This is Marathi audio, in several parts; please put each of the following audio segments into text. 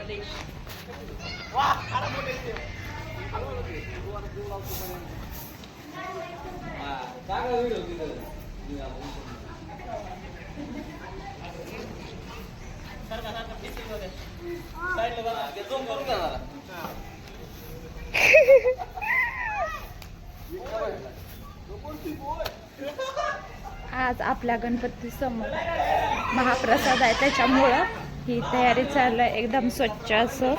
आज आपल्या गणपती समोर महाप्रसाद आहे, त्याच्यामुळं ही तयारी चालू आहे. एकदम स्वच्छ असं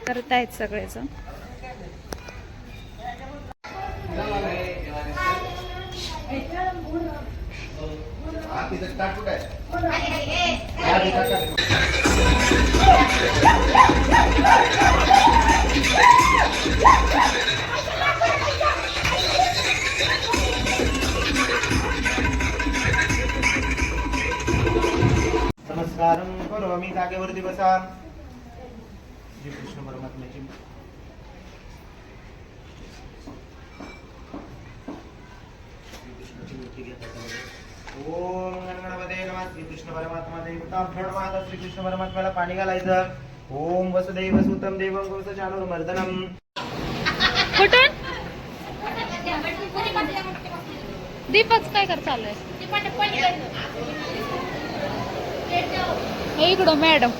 करतायत सगळेजण. नमस्कारं करोमि जागेवरती बसा. श्री कृष्ण परमात्म्याची ओम गणगणपते नमः. श्री कृष्ण परमात्मा देवता प्रणवाद. श्री कृष्ण परमात्म्याला पाणी घालायचं. ओम वसुदेव सुतम देवं गौसचानुर्मर्दनम. कुठून दीपक काय कर चालू आहे? हे इकडं मॅडम.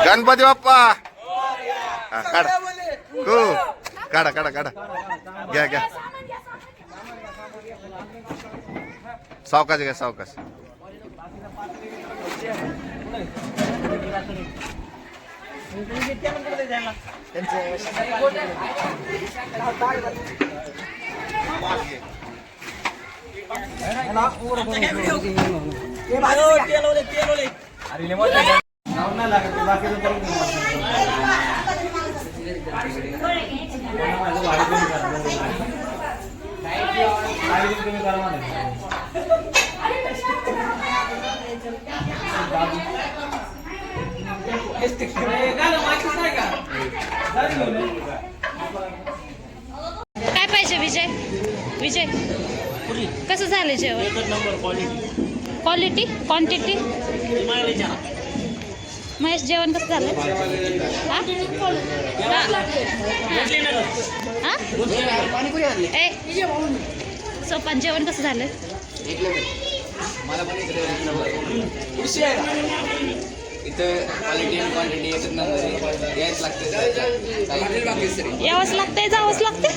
गणपती बाप्पा काढा तू काढा काढा काढा घ्या घ्या सावकाश घ्या सावकाश. काय पाहिजे विजय? विजय कसं झालं जेवण? क्वालिटी क्वांटिटी महेश जेवण कसं झालं? सोपान जेवण कसं झालं? यावंच लागतंय, जावंच लागतंय.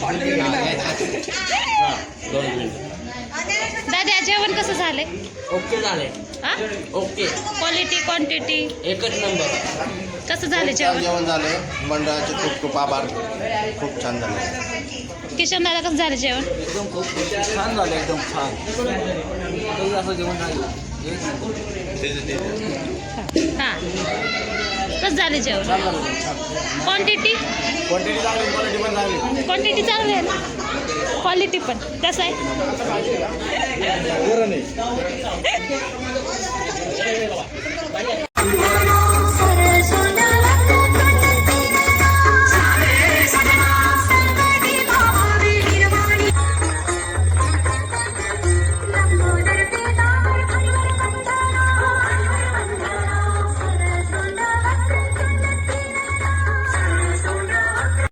दादा जेवण कसं झालंय? ओके झाले. ओके. क्वालिटी क्वांटिटी एकच नंबर. कसं झालं जेवण? जेवण झालं. मंडळाचे खूप खूप आभार. खूप छान झालं. किशन दादा कसं झालं जेवण? एकदम खूप छान झालं. एकदम छान. असं जेवण झालं. हां कसं झालं जेवण? क्वांटिटी क्वांटिटी चांगली आहे ना, क्वालिटी पण कसं आहे?